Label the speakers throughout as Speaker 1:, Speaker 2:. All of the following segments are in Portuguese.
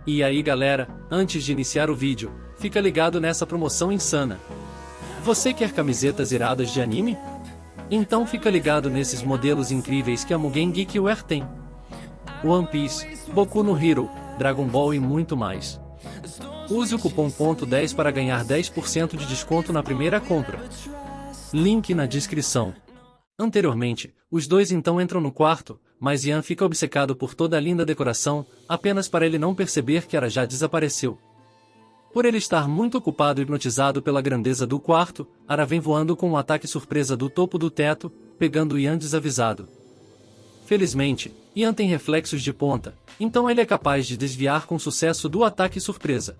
Speaker 1: E aí galera, antes de iniciar o vídeo, fica ligado nessa promoção insana. Você quer camisetas iradas de anime? Então fica ligado nesses modelos incríveis que a Mugen Geek Wear tem. One Piece, Boku no Hero, Dragon Ball e muito mais. Use o cupom PONTO10 para ganhar 10% de desconto na primeira compra. Link na descrição. Anteriormente, os dois então entram no quarto, mas Ian fica obcecado por toda a linda decoração, apenas para ele não perceber que Ara já desapareceu. Por ele estar muito ocupado e hipnotizado pela grandeza do quarto, Ara vem voando com um ataque surpresa do topo do teto, pegando Ian desavisado. Felizmente, Ian tem reflexos de ponta, então ele é capaz de desviar com sucesso do ataque surpresa.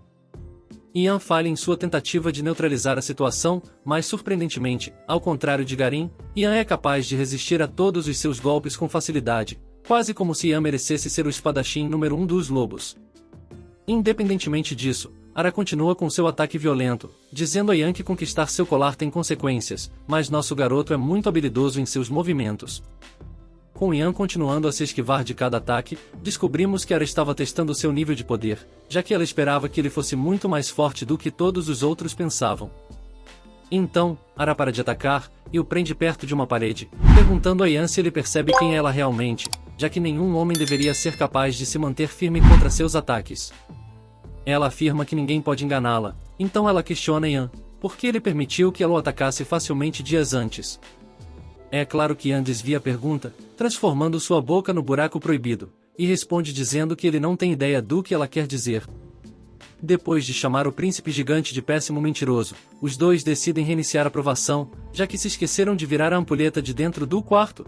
Speaker 1: Ian falha em sua tentativa de neutralizar a situação, mas surpreendentemente, ao contrário de Garin, Ian é capaz de resistir a todos os seus golpes com facilidade, quase como se Ian merecesse ser o espadachim número 1 dos lobos. Independentemente disso, Ara continua com seu ataque violento, dizendo a Ian que conquistar seu colar tem consequências, mas nosso garoto é muito habilidoso em seus movimentos. Com Ian continuando a se esquivar de cada ataque, descobrimos que Ara estava testando seu nível de poder, já que ela esperava que ele fosse muito mais forte do que todos os outros pensavam. Então, Ara para de atacar, e o prende perto de uma parede, perguntando a Ian se ele percebe quem é ela realmente, já que nenhum homem deveria ser capaz de se manter firme contra seus ataques. Ela afirma que ninguém pode enganá-la, então ela questiona Ian, por que ele permitiu que ela o atacasse facilmente dias antes. É claro que Ian desvia a pergunta, transformando sua boca no buraco proibido, e responde dizendo que ele não tem ideia do que ela quer dizer. Depois de chamar o príncipe gigante de péssimo mentiroso, os dois decidem reiniciar a provação, já que se esqueceram de virar a ampulheta de dentro do quarto.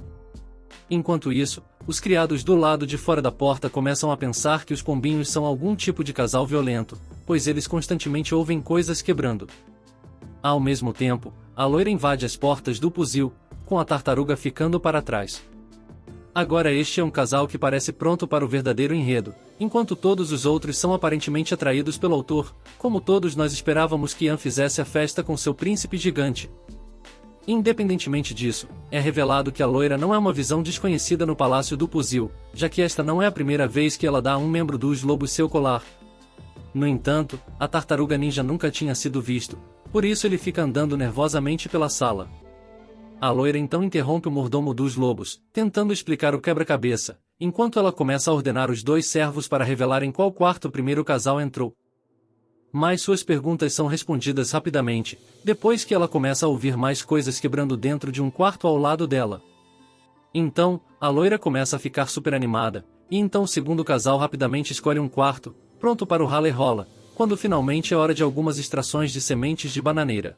Speaker 1: Enquanto isso, os criados do lado de fora da porta começam a pensar que os pombinhos são algum tipo de casal violento, pois eles constantemente ouvem coisas quebrando. Ao mesmo tempo, a loira invade as portas do Puzil, com a tartaruga ficando para trás. Agora este é um casal que parece pronto para o verdadeiro enredo, enquanto todos os outros são aparentemente atraídos pelo autor, como todos nós esperávamos que Ian fizesse a festa com seu príncipe gigante. Independentemente disso, é revelado que a loira não é uma visão desconhecida no Palácio do Puzil, já que esta não é a primeira vez que ela dá a um membro dos lobos seu colar. No entanto, a tartaruga ninja nunca tinha sido visto, por isso ele fica andando nervosamente pela sala. A loira então interrompe o mordomo dos lobos, tentando explicar o quebra-cabeça, enquanto ela começa a ordenar os dois servos para revelar em qual quarto o primeiro casal entrou. Mas suas perguntas são respondidas rapidamente, depois que ela começa a ouvir mais coisas quebrando dentro de um quarto ao lado dela. Então, a loira começa a ficar super animada, e então o segundo casal rapidamente escolhe um quarto, pronto para o rala e rola, quando finalmente é hora de algumas extrações de sementes de bananeira.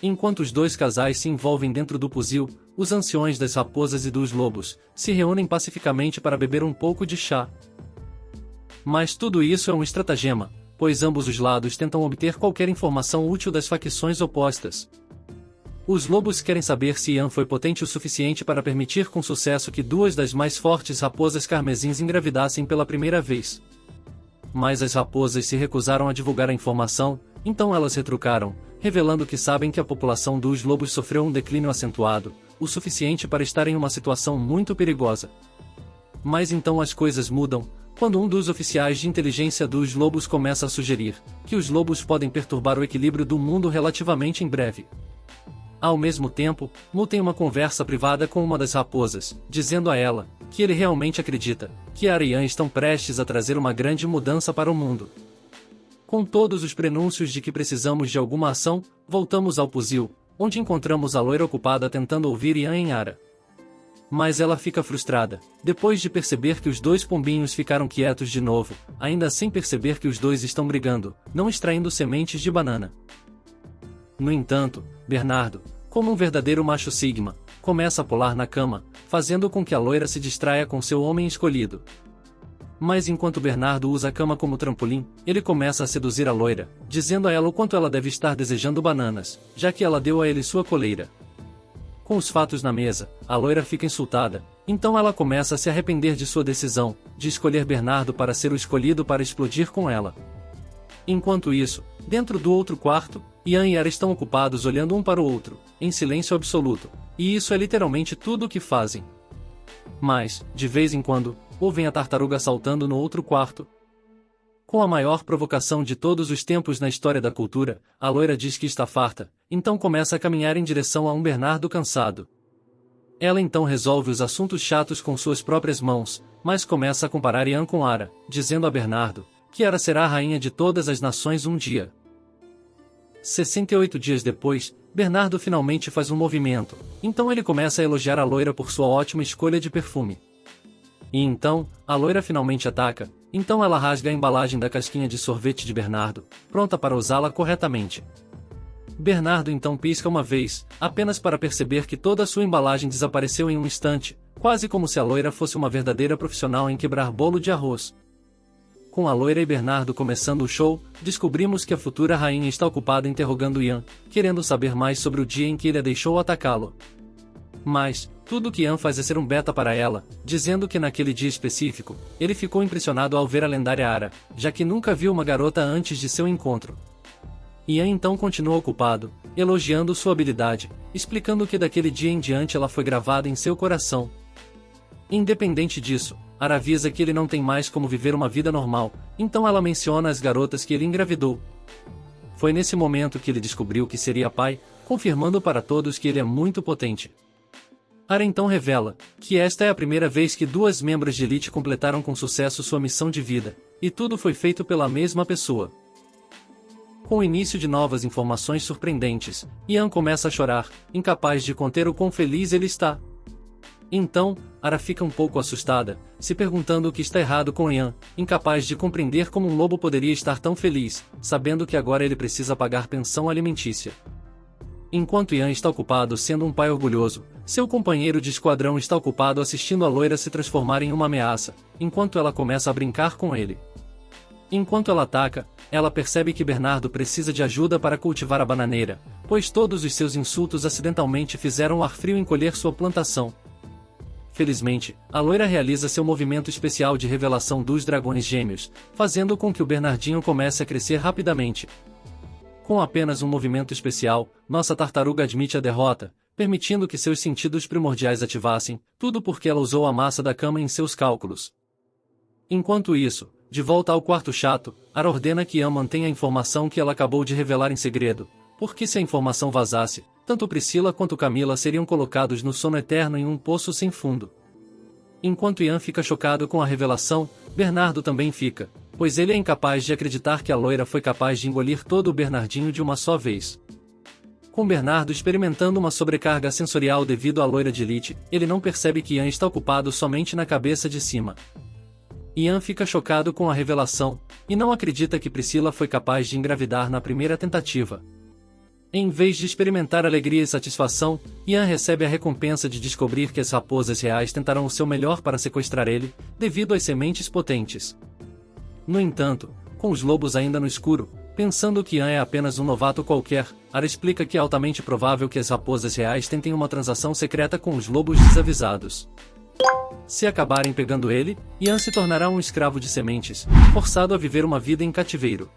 Speaker 1: Enquanto os dois casais se envolvem dentro do Puzil, os anciões das raposas e dos lobos se reúnem pacificamente para beber um pouco de chá. Mas tudo isso é um estratagema, pois ambos os lados tentam obter qualquer informação útil das facções opostas. Os lobos querem saber se Ian foi potente o suficiente para permitir com sucesso que duas das mais fortes raposas carmesins engravidassem pela primeira vez. Mas as raposas se recusaram a divulgar a informação, então elas retrucaram, revelando que sabem que a população dos lobos sofreu um declínio acentuado, o suficiente para estar em uma situação muito perigosa. Mas então as coisas mudam, quando um dos oficiais de inteligência dos lobos começa a sugerir que os lobos podem perturbar o equilíbrio do mundo relativamente em breve. Ao mesmo tempo, Mu tem uma conversa privada com uma das raposas, dizendo a ela que ele realmente acredita que Ara e Ian estão prestes a trazer uma grande mudança para o mundo. Com todos os prenúncios de que precisamos de alguma ação, voltamos ao Puzil, onde encontramos a loira ocupada tentando ouvir Ian em Ara. Mas ela fica frustrada, depois de perceber que os dois pombinhos ficaram quietos de novo, ainda sem perceber que os dois estão brigando, não extraindo sementes de banana. No entanto, Bernardo, como um verdadeiro macho sigma, começa a pular na cama, fazendo com que a loira se distraia com seu homem escolhido. Mas enquanto Bernardo usa a cama como trampolim, ele começa a seduzir a loira, dizendo a ela o quanto ela deve estar desejando bananas, já que ela deu a ele sua coleira. Com os fatos na mesa, a loira fica insultada, então ela começa a se arrepender de sua decisão, de escolher Bernardo para ser o escolhido para explodir com ela. Enquanto isso, dentro do outro quarto, Ian e Ara estão ocupados olhando um para o outro, em silêncio absoluto, e isso é literalmente tudo o que fazem. Mas, de vez em quando, ouvem a tartaruga saltando no outro quarto. Com a maior provocação de todos os tempos na história da cultura, a loira diz que está farta, então começa a caminhar em direção a um Bernardo cansado. Ela então resolve os assuntos chatos com suas próprias mãos, mas começa a comparar Ian com Ara, dizendo a Bernardo que Ara será a rainha de todas as nações um dia. 68 dias depois, Bernardo finalmente faz um movimento, então ele começa a elogiar a loira por sua ótima escolha de perfume. E então, a loira finalmente ataca, então ela rasga a embalagem da casquinha de sorvete de Bernardo, pronta para usá-la corretamente. Bernardo então pisca uma vez, apenas para perceber que toda a sua embalagem desapareceu em um instante, quase como se a loira fosse uma verdadeira profissional em quebrar bolo de arroz. Com a loira e Bernardo começando o show, descobrimos que a futura rainha está ocupada interrogando Ian, querendo saber mais sobre o dia em que ele a deixou atacá-lo. Mas, tudo que Ian faz é ser um beta para ela, dizendo que naquele dia específico, ele ficou impressionado ao ver a lendária Ara, já que nunca viu uma garota antes de seu encontro. Ian então continua ocupado, elogiando sua habilidade, explicando que daquele dia em diante ela foi gravada em seu coração. Independente disso, Ara avisa que ele não tem mais como viver uma vida normal, então ela menciona as garotas que ele engravidou. Foi nesse momento que ele descobriu que seria pai, confirmando para todos que ele é muito potente. Ara então revela que esta é a primeira vez que duas membros de elite completaram com sucesso sua missão de vida, e tudo foi feito pela mesma pessoa. Com o início de novas informações surpreendentes, Ian começa a chorar, incapaz de conter o quão feliz ele está. Então, Ara fica um pouco assustada, se perguntando o que está errado com Ian, incapaz de compreender como um lobo poderia estar tão feliz, sabendo que agora ele precisa pagar pensão alimentícia. Enquanto Ian está ocupado sendo um pai orgulhoso, seu companheiro de esquadrão está ocupado assistindo a loira se transformar em uma ameaça, enquanto ela começa a brincar com ele. Enquanto ela ataca, ela percebe que Bernardo precisa de ajuda para cultivar a bananeira, pois todos os seus insultos acidentalmente fizeram o ar frio encolher sua plantação. Felizmente, a loira realiza seu movimento especial de revelação dos dragões gêmeos, fazendo com que o Bernardinho comece a crescer rapidamente. Com apenas um movimento especial, nossa tartaruga admite a derrota, permitindo que seus sentidos primordiais ativassem, tudo porque ela usou a massa da cama em seus cálculos. Enquanto isso, de volta ao quarto chato, Ara ordena que Ian mantenha a informação que ela acabou de revelar em segredo, porque se a informação vazasse, tanto Priscila quanto Camila seriam colocados no sono eterno em um poço sem fundo. Enquanto Ian fica chocado com a revelação, Bernardo também fica, pois ele é incapaz de acreditar que a loira foi capaz de engolir todo o Bernardinho de uma só vez. Com Bernardo experimentando uma sobrecarga sensorial devido à loira de elite, ele não percebe que Ian está ocupado somente na cabeça de cima. Ian fica chocado com a revelação, e não acredita que Priscila foi capaz de engravidar na primeira tentativa. Em vez de experimentar alegria e satisfação, Ian recebe a recompensa de descobrir que as raposas reais tentarão o seu melhor para sequestrar ele, devido às sementes potentes. No entanto, com os lobos ainda no escuro, pensando que Ian é apenas um novato qualquer, Ara explica que é altamente provável que as raposas reais tentem uma transação secreta com os lobos desavisados. Se acabarem pegando ele, Ian se tornará um escravo de sementes, forçado a viver uma vida em cativeiro.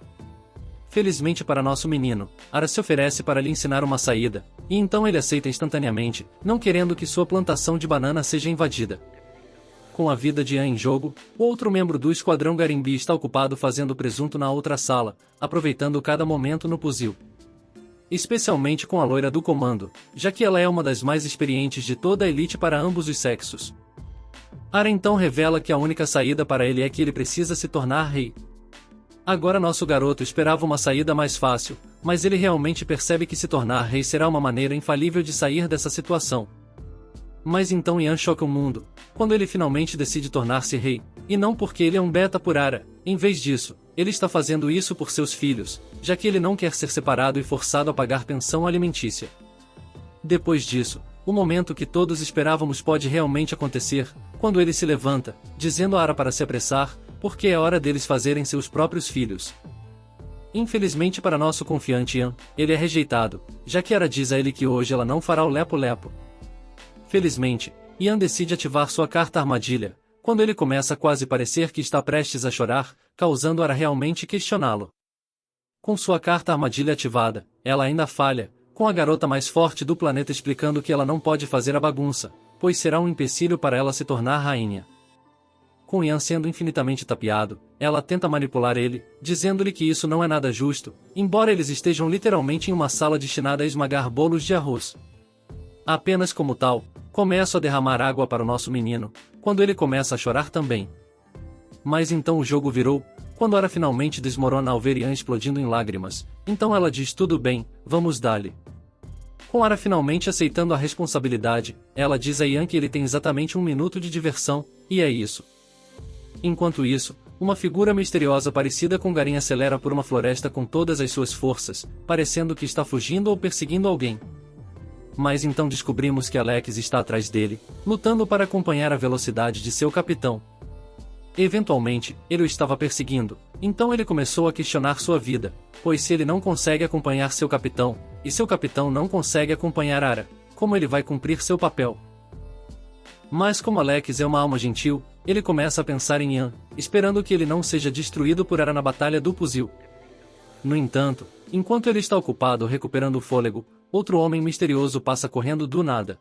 Speaker 1: Felizmente para nosso menino, Ara se oferece para lhe ensinar uma saída, e então ele aceita instantaneamente, não querendo que sua plantação de banana seja invadida. Com a vida de Ian em jogo, outro membro do esquadrão Garimbi está ocupado fazendo presunto na outra sala, aproveitando cada momento no puzil. Especialmente com a loira do comando, já que ela é uma das mais experientes de toda a elite para ambos os sexos. Ara então revela que a única saída para ele é que ele precisa se tornar rei. Agora nosso garoto esperava uma saída mais fácil, mas ele realmente percebe que se tornar rei será uma maneira infalível de sair dessa situação. Mas então Ian choca o mundo, quando ele finalmente decide tornar-se rei, e não porque ele é um beta por Ara, em vez disso, ele está fazendo isso por seus filhos, já que ele não quer ser separado e forçado a pagar pensão alimentícia. Depois disso, o momento que todos esperávamos pode realmente acontecer, quando ele se levanta, dizendo a Ara para se apressar, porque é hora deles fazerem seus próprios filhos. Infelizmente para nosso confiante Ian, ele é rejeitado, já que Ara diz a ele que hoje ela não fará o lepo-lepo. Felizmente, Ian decide ativar sua carta armadilha, quando ele começa a quase parecer que está prestes a chorar, causando Ara realmente questioná-lo. Com sua carta armadilha ativada, ela ainda falha, com a garota mais forte do planeta explicando que ela não pode fazer a bagunça, pois será um empecilho para ela se tornar rainha. com Ian sendo infinitamente tapeado, ela tenta manipular ele, dizendo-lhe que isso não é nada justo, embora eles estejam literalmente em uma sala destinada a esmagar bolos de arroz. Apenas como tal, começo a derramar água para o nosso menino, quando ele começa a chorar também. Mas então o jogo virou, quando Ara finalmente desmorona ao ver Ian explodindo em lágrimas, então ela diz tudo bem, vamos dar-lhe. Com Ara finalmente aceitando a responsabilidade, ela diz a Ian que ele tem exatamente 1 minuto de diversão, e é isso. Enquanto isso, uma figura misteriosa parecida com Garin acelera por uma floresta com todas as suas forças, parecendo que está fugindo ou perseguindo alguém. Mas então descobrimos que Alex está atrás dele, lutando para acompanhar a velocidade de seu capitão. Eventualmente, ele o estava perseguindo, então ele começou a questionar sua vida, pois se ele não consegue acompanhar seu capitão, e seu capitão não consegue acompanhar Ara, como ele vai cumprir seu papel? Mas como Alex é uma alma gentil, ele começa a pensar em Ian, esperando que ele não seja destruído por Ara na Batalha do Fuzil. No entanto, enquanto ele está ocupado recuperando o fôlego, outro homem misterioso passa correndo do nada.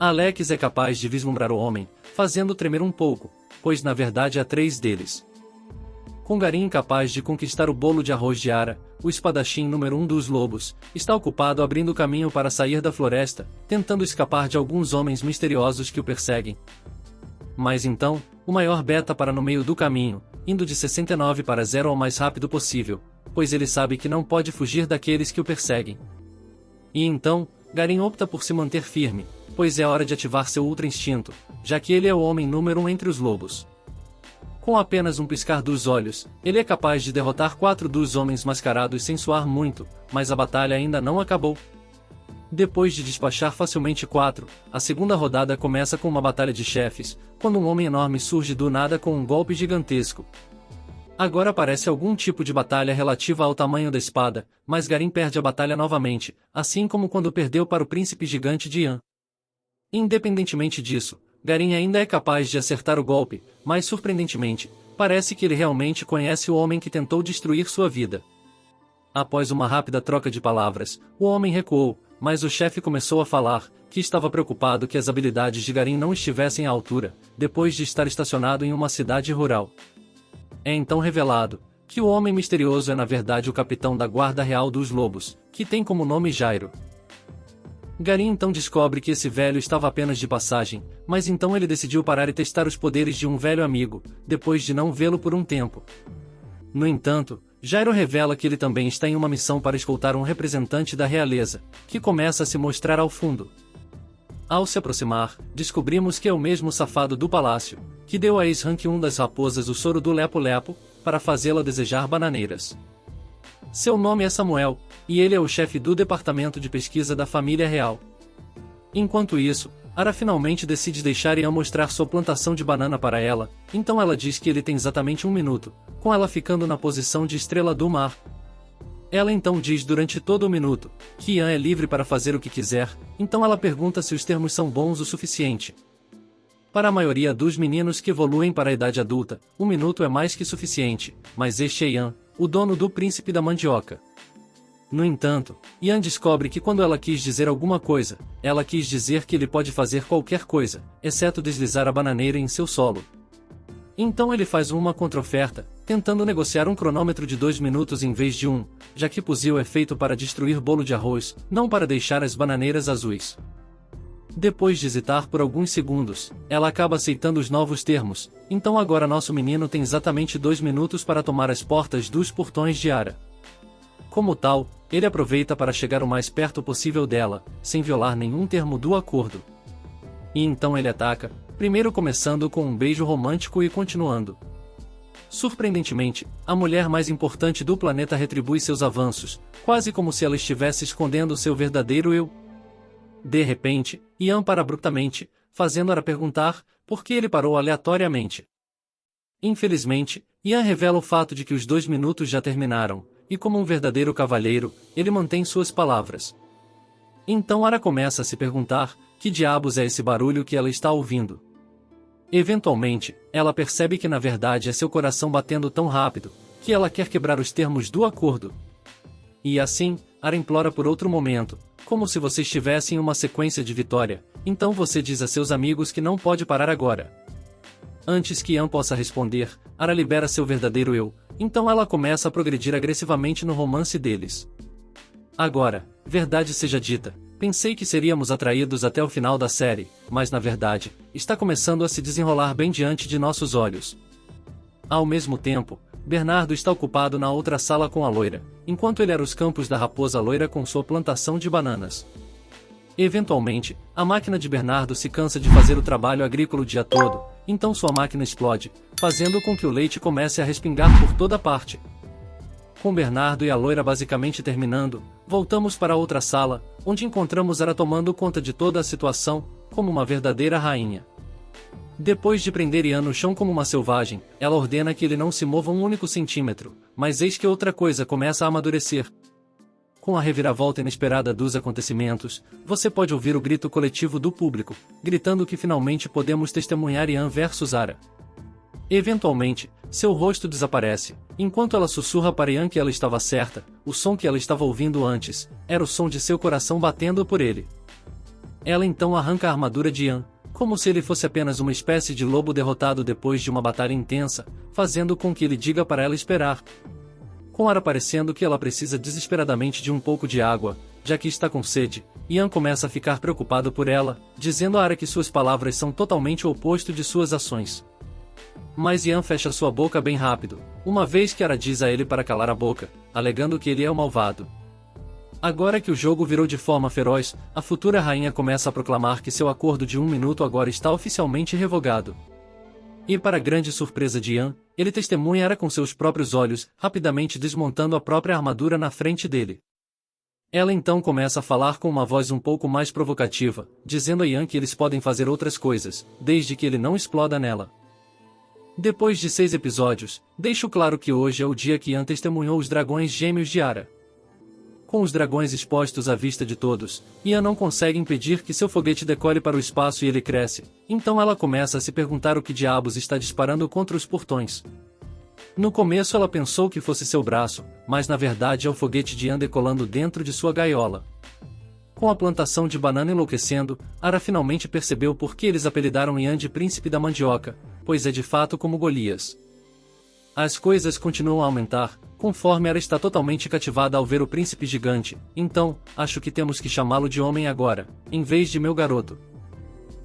Speaker 1: Alex é capaz de vislumbrar o homem, fazendo tremer um pouco, pois na verdade há 3 deles. Com Garin incapaz de conquistar o bolo de arroz de Ara, o espadachim número 1 dos lobos, está ocupado abrindo caminho para sair da floresta, tentando escapar de alguns homens misteriosos que o perseguem. Mas então, o maior beta para no meio do caminho, indo de 69 para 0 ao mais rápido possível, pois ele sabe que não pode fugir daqueles que o perseguem. E então, Garin opta por se manter firme, pois é hora de ativar seu ultra instinto, já que ele é o homem número 1 entre os lobos. Com apenas um piscar dos olhos, ele é capaz de derrotar 4 dos homens mascarados sem suar muito, mas a batalha ainda não acabou. Depois de despachar facilmente 4, a segunda rodada começa com uma batalha de chefes, quando um homem enorme surge do nada com um golpe gigantesco. Agora parece algum tipo de batalha relativa ao tamanho da espada, mas Garin perde a batalha novamente, assim como quando perdeu para o príncipe gigante de Ian. Independentemente disso, Garin ainda é capaz de acertar o golpe, mas surpreendentemente, parece que ele realmente conhece o homem que tentou destruir sua vida. Após uma rápida troca de palavras, o homem recuou, mas o chefe começou a falar, que estava preocupado que as habilidades de Garin não estivessem à altura, depois de estar estacionado em uma cidade rural. É então revelado, que o homem misterioso é na verdade o capitão da Guarda Real dos Lobos, que tem como nome Jairo. Garin então descobre que esse velho estava apenas de passagem, mas então ele decidiu parar e testar os poderes de um velho amigo, depois de não vê-lo por um tempo. No entanto, Jairo revela que ele também está em uma missão para escoltar um representante da realeza, que começa a se mostrar ao fundo. Ao se aproximar, descobrimos que é o mesmo safado do palácio, que deu a ex-rank 1 das raposas o soro do Lepo-Lepo, para fazê-la desejar bananeiras. Seu nome é Samuel, e ele é o chefe do departamento de pesquisa da família real. Enquanto isso, Ara finalmente decide deixar Ian mostrar sua plantação de banana para ela, então ela diz que ele tem exatamente 1 minuto, com ela ficando na posição de estrela do mar. Ela então diz durante todo o minuto, que Ian é livre para fazer o que quiser, então ela pergunta se os termos são bons o suficiente. Para a maioria dos meninos que evoluem para a idade adulta, 1 minuto é mais que suficiente, mas este é Ian, o dono do príncipe da mandioca. No entanto, Ian descobre que quando ela quis dizer alguma coisa, ela quis dizer que ele pode fazer qualquer coisa, exceto deslizar a bananeira em seu solo. Então ele faz uma contra-oferta, tentando negociar um cronômetro de 2 minutos em vez de 1, já que Fuzil é feito para destruir bolo de arroz, não para deixar as bananeiras azuis. Depois de hesitar por alguns segundos, ela acaba aceitando os novos termos, então agora nosso menino tem exatamente 2 minutos para tomar as portas dos portões de Ara. Como tal, ele aproveita para chegar o mais perto possível dela, sem violar nenhum termo do acordo. E então ele ataca, primeiro começando com um beijo romântico e continuando. Surpreendentemente, a mulher mais importante do planeta retribui seus avanços, quase como se ela estivesse escondendo seu verdadeiro eu. De repente, Ian para abruptamente, fazendo Ara perguntar por que ele parou aleatoriamente. Infelizmente, Ian revela o fato de que os 2 minutos já terminaram, e como um verdadeiro cavalheiro, ele mantém suas palavras. Então Ara começa a se perguntar, que diabos é esse barulho que ela está ouvindo? Eventualmente, ela percebe que na verdade é seu coração batendo tão rápido, que ela quer quebrar os termos do acordo. E assim, Ara implora por outro momento, como se você estivesse em uma sequência de vitória, então você diz a seus amigos que não pode parar agora. Antes que Ian possa responder, Ara libera seu verdadeiro eu, então ela começa a progredir agressivamente no romance deles. Agora, verdade seja dita, pensei que seríamos atraídos até o final da série, mas na verdade, está começando a se desenrolar bem diante de nossos olhos. Ao mesmo tempo, Bernardo está ocupado na outra sala com a loira, enquanto ele era os campos da raposa loira com sua plantação de bananas. Eventualmente, a máquina de Bernardo se cansa de fazer o trabalho agrícola o dia todo, então sua máquina explode, fazendo com que o leite comece a respingar por toda parte. Com Bernardo e a loira basicamente terminando, voltamos para outra sala, onde encontramos Ara tomando conta de toda a situação, como uma verdadeira rainha. Depois de prender Ian no chão como uma selvagem, ela ordena que ele não se mova um único centímetro, mas eis que outra coisa começa a amadurecer. Com a reviravolta inesperada dos acontecimentos, você pode ouvir o grito coletivo do público, gritando que finalmente podemos testemunhar Ian versus Ara. Eventualmente, seu rosto desaparece, enquanto ela sussurra para Ian que ela estava certa, o som que ela estava ouvindo antes, era o som de seu coração batendo por ele. Ela então arranca a armadura de Ian, como se ele fosse apenas uma espécie de lobo derrotado depois de uma batalha intensa, fazendo com que ele diga para ela esperar. Com Ara parecendo que ela precisa desesperadamente de um pouco de água, já que está com sede, Ian começa a ficar preocupado por ela, dizendo a Ara que suas palavras são totalmente o oposto de suas ações. Mas Ian fecha sua boca bem rápido, uma vez que Ara diz a ele para calar a boca, alegando que ele é o malvado. Agora que o jogo virou de forma feroz, a futura rainha começa a proclamar que seu acordo de 1 minuto agora está oficialmente revogado. E para grande surpresa de Ian, ele testemunha Ara com seus próprios olhos, rapidamente desmontando a própria armadura na frente dele. Ela então começa a falar com uma voz um pouco mais provocativa, dizendo a Ian que eles podem fazer outras coisas, desde que ele não exploda nela. Depois de 6 episódios, deixo claro que hoje é o dia que Ian testemunhou os dragões gêmeos de Ara. Com os dragões expostos à vista de todos, Ian não consegue impedir que seu foguete decole para o espaço e ele cresce, então ela começa a se perguntar o que diabos está disparando contra os portões. No começo ela pensou que fosse seu braço, mas na verdade é o foguete de Ian decolando dentro de sua gaiola. Com a plantação de banana enlouquecendo, Ara finalmente percebeu por que eles apelidaram Ian de Príncipe da Mandioca, pois é de fato como Golias. As coisas continuam a aumentar, conforme Ara está totalmente cativada ao ver o príncipe gigante, então, acho que temos que chamá-lo de homem agora, em vez de meu garoto.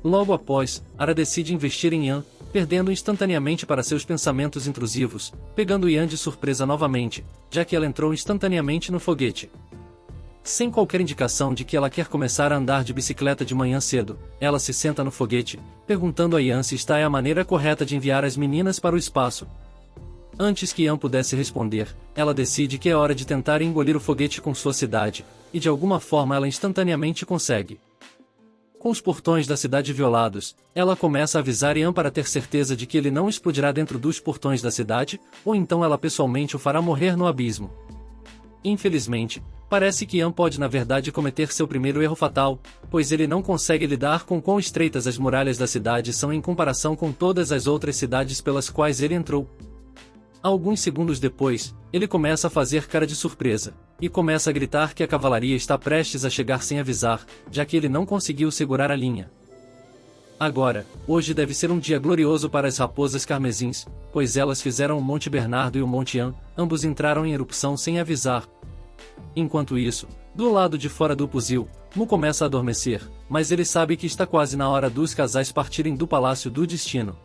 Speaker 1: Logo após, Ara decide investir em Ian, perdendo instantaneamente para seus pensamentos intrusivos, pegando Ian de surpresa novamente, já que ela entrou instantaneamente no foguete. Sem qualquer indicação de que ela quer começar a andar de bicicleta de manhã cedo, ela se senta no foguete, perguntando a Ian se esta é a maneira correta de enviar as meninas para o espaço. Antes que Ian pudesse responder, ela decide que é hora de tentar engolir o foguete com sua cidade, e de alguma forma ela instantaneamente consegue. Com os portões da cidade violados, ela começa a avisar Ian para ter certeza de que ele não explodirá dentro dos portões da cidade, ou então ela pessoalmente o fará morrer no abismo. Infelizmente, parece que Ian pode na verdade cometer seu primeiro erro fatal, pois ele não consegue lidar com quão estreitas as muralhas da cidade são em comparação com todas as outras cidades pelas quais ele entrou. Alguns segundos depois, ele começa a fazer cara de surpresa, e começa a gritar que a cavalaria está prestes a chegar sem avisar, já que ele não conseguiu segurar a linha. Agora, hoje deve ser um dia glorioso para as raposas carmesins, pois elas fizeram o Monte Bernardo e o Monte Ian, ambos entraram em erupção sem avisar. Enquanto isso, do lado de fora do Puzil, Mu começa a adormecer, mas ele sabe que está quase na hora dos casais partirem do Palácio do Destino.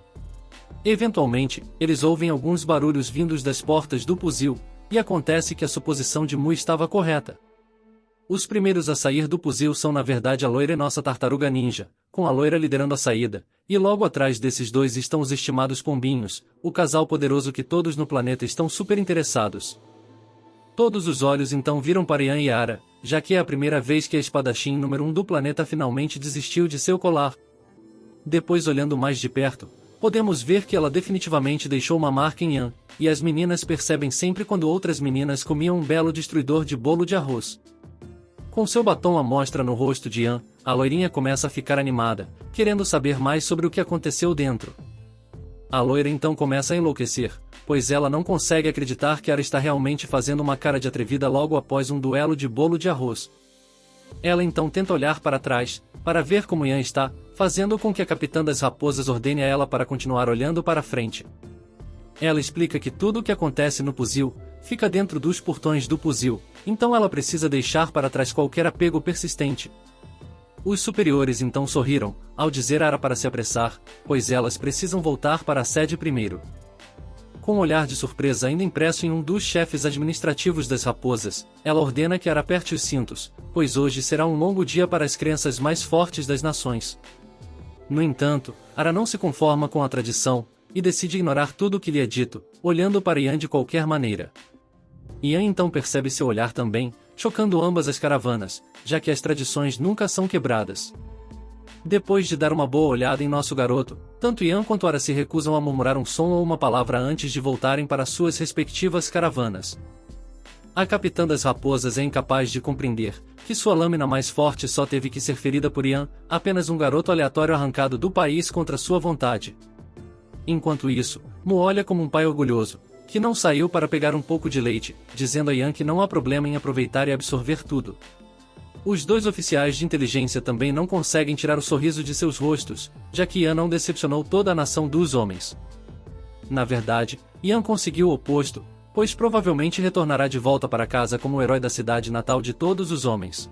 Speaker 1: Eventualmente, eles ouvem alguns barulhos vindos das portas do Puzil, e acontece que a suposição de Mu estava correta. Os primeiros a sair do Puzil são na verdade a loira e nossa tartaruga ninja, com a loira liderando a saída, e logo atrás desses dois estão os estimados pombinhos, o casal poderoso que todos no planeta estão super interessados. Todos os olhos então viram para Ian e Ara, já que é a primeira vez que a espadachim número 1 do planeta finalmente desistiu de seu colar. Depois olhando mais de perto, podemos ver que ela definitivamente deixou uma marca em Ian, e as meninas percebem sempre quando outras meninas comiam um belo destruidor de bolo de arroz. Com seu batom à mostra no rosto de Ian, a loirinha começa a ficar animada, querendo saber mais sobre o que aconteceu dentro. A loira então começa a enlouquecer, pois ela não consegue acreditar que Ara está realmente fazendo uma cara de atrevida logo após um duelo de bolo de arroz. Ela então tenta olhar para trás, para ver como Yan está, fazendo com que a capitã das raposas ordene a ela para continuar olhando para frente. Ela explica que tudo o que acontece no Puzil fica dentro dos portões do Puzil, então ela precisa deixar para trás qualquer apego persistente. Os superiores então sorriram, ao dizer a Ara para se apressar, pois elas precisam voltar para a sede primeiro. Com um olhar de surpresa ainda impresso em um dos chefes administrativos das raposas, ela ordena que Ara aperte os cintos, pois hoje será um longo dia para as crianças mais fortes das nações. No entanto, Ara não se conforma com a tradição, e decide ignorar tudo o que lhe é dito, olhando para Yan de qualquer maneira. Yan então percebe seu olhar também, chocando ambas as caravanas, já que as tradições nunca são quebradas. Depois de dar uma boa olhada em nosso garoto, tanto Yan quanto Ara se recusam a murmurar um som ou uma palavra antes de voltarem para suas respectivas caravanas. A capitã das raposas é incapaz de compreender que sua lâmina mais forte só teve que ser ferida por Yan, apenas um garoto aleatório arrancado do país contra sua vontade. Enquanto isso, Mu olha como um pai orgulhoso, que não saiu para pegar um pouco de leite, dizendo a Yan que não há problema em aproveitar e absorver tudo. Os dois oficiais de inteligência também não conseguem tirar o sorriso de seus rostos, já que Yan não decepcionou toda a nação dos homens. Na verdade, Yan conseguiu o oposto, pois provavelmente retornará de volta para casa como o herói da cidade natal de todos os homens.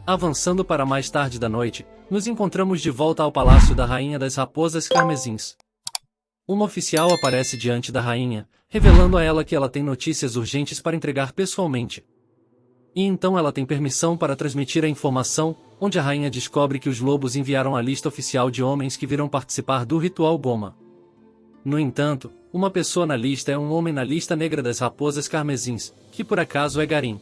Speaker 1: Avançando para mais tarde da noite, nos encontramos de volta ao palácio da Rainha das Raposas Carmesins. Um oficial aparece diante da rainha, revelando a ela que ela tem notícias urgentes para entregar pessoalmente. E então ela tem permissão para transmitir a informação, onde a rainha descobre que os lobos enviaram a lista oficial de homens que virão participar do ritual Goma. No entanto, uma pessoa na lista é um homem na lista negra das raposas carmesins, que por acaso é Garim.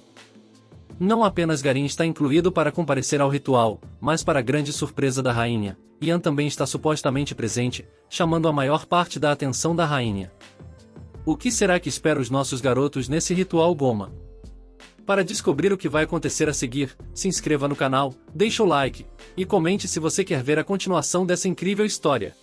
Speaker 1: Não apenas Garim está incluído para comparecer ao ritual, mas para grande surpresa da rainha, Yan também está supostamente presente, chamando a maior parte da atenção da rainha. O que será que espera os nossos garotos nesse ritual Goma? Para descobrir o que vai acontecer a seguir, se inscreva no canal, deixe o like, e comente se você quer ver a continuação dessa incrível história.